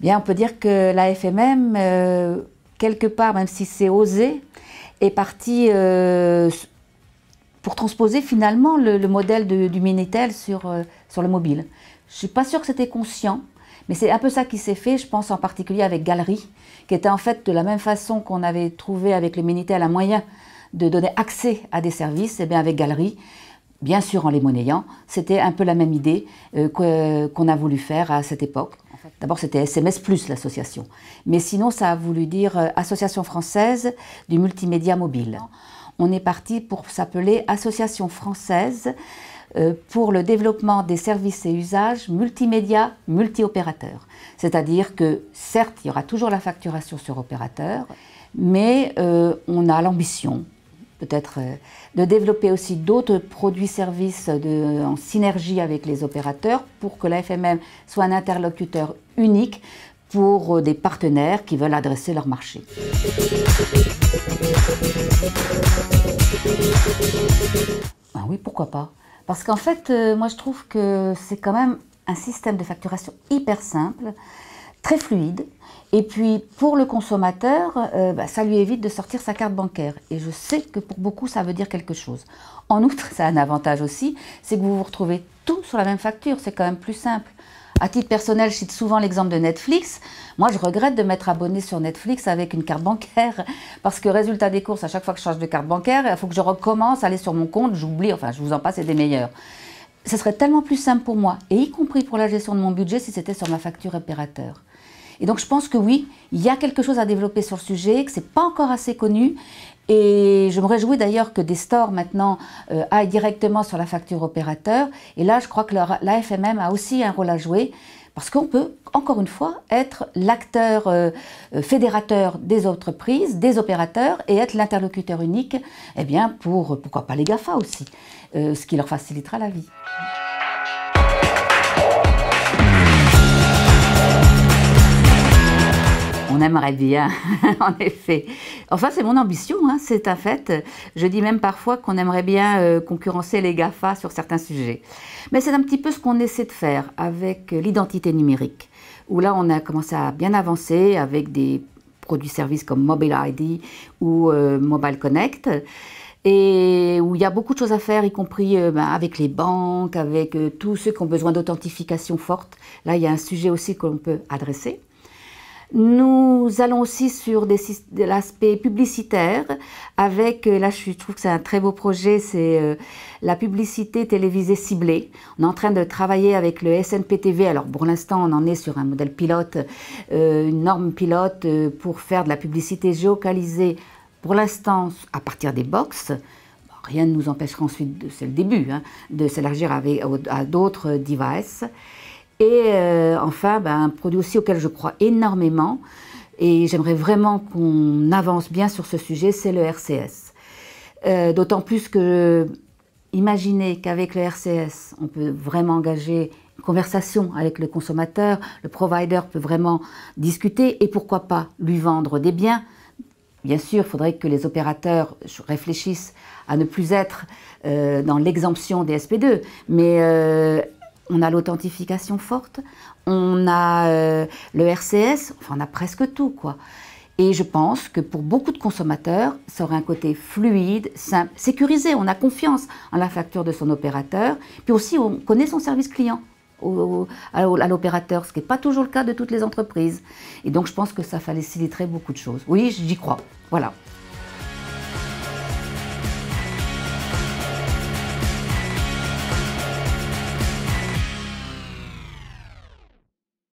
Bien, on peut dire que la FMM, quelque part, même si c'est osé, est partie pour transposer finalement le modèle du Minitel sur le mobile. Je ne suis pas sûre que c'était conscient, mais c'est un peu ça qui s'est fait, je pense en particulier avec Galerie, qui était en fait de la même façon qu'on avait trouvé avec le Minitel un moyen de donner accès à des services, et bien avec Galerie, bien sûr en les monnayant, c'était un peu la même idée qu'on a voulu faire à cette époque. D'abord c'était SMS Plus l'association, mais sinon ça a voulu dire Association française du multimédia mobile. On est parti pour s'appeler Association française pour le développement des services et usages multimédia multi-opérateurs. C'est-à-dire que certes il y aura toujours la facturation sur opérateur, mais on a l'ambition peut-être de développer aussi d'autres produits-services en synergie avec les opérateurs pour que la FMM soit un interlocuteur unique pour des partenaires qui veulent adresser leur marché. Ah oui, pourquoi pas? Parce qu'en fait, moi je trouve que c'est quand même un système de facturation hyper simple, très fluide. Et puis pour le consommateur, ça lui évite de sortir sa carte bancaire. Et je sais que pour beaucoup, ça veut dire quelque chose. En outre, ça a un avantage aussi, c'est que vous vous retrouvez tout sur la même facture. C'est quand même plus simple. À titre personnel, je cite souvent l'exemple de Netflix. Moi, je regrette de m'être abonnée sur Netflix avec une carte bancaire. Parce que résultat des courses, à chaque fois que je change de carte bancaire, il faut que je recommence à aller sur mon compte. J'oublie, enfin, je vous en passe, c'est des meilleurs. Ce serait tellement plus simple pour moi, et y compris pour la gestion de mon budget, si c'était sur ma facture opérateur. Et donc je pense que oui, il y a quelque chose à développer sur le sujet, que ce n'est pas encore assez connu. Et je me réjouis d'ailleurs que des stores maintenant aillent directement sur la facture opérateur. Et là, je crois que la FMM a aussi un rôle à jouer, parce qu'on peut, encore une fois, être l'acteur fédérateur des entreprises, des opérateurs, et être l'interlocuteur unique, eh bien, pourquoi pas les GAFA aussi, ce qui leur facilitera la vie. On aimerait bien, en effet. Enfin, c'est mon ambition, hein, c'est un fait. Je dis même parfois qu'on aimerait bien concurrencer les GAFA sur certains sujets. Mais c'est un petit peu ce qu'on essaie de faire avec l'identité numérique, où là, on a commencé à bien avancer avec des produits-services comme Mobile ID ou Mobile Connect, et où il y a beaucoup de choses à faire, y compris avec les banques, avec tous ceux qui ont besoin d'authentification forte. Là, il y a un sujet aussi que l'on peut adresser. Nous allons aussi sur l'aspect publicitaire avec, là je trouve que c'est un très beau projet, c'est la publicité télévisée ciblée. On est en train de travailler avec le SNPTV, alors pour l'instant on en est sur un modèle pilote, une norme pilote pour faire de la publicité géolocalisée, pour l'instant à partir des box. Rien ne nous empêchera ensuite, c'est le début, hein, de s'élargir à d'autres devices. Et enfin, un produit aussi auquel je crois énormément, et j'aimerais vraiment qu'on avance bien sur ce sujet, c'est le RCS. D'autant plus que, imaginez qu'avec le RCS, on peut vraiment engager une conversation avec le consommateur, le provider peut vraiment discuter, et pourquoi pas lui vendre des biens. Bien sûr, il faudrait que les opérateurs réfléchissent à ne plus être dans l'exemption des SP2, mais on a l'authentification forte, on a le RCS, enfin on a presque tout, quoi. Et je pense que pour beaucoup de consommateurs, ça aurait un côté fluide, simple, sécurisé. On a confiance en la facture de son opérateur. Puis aussi, on connaît son service client à l'opérateur, ce qui n'est pas toujours le cas de toutes les entreprises. Et donc je pense que ça faciliterait beaucoup de choses. Oui, j'y crois. Voilà.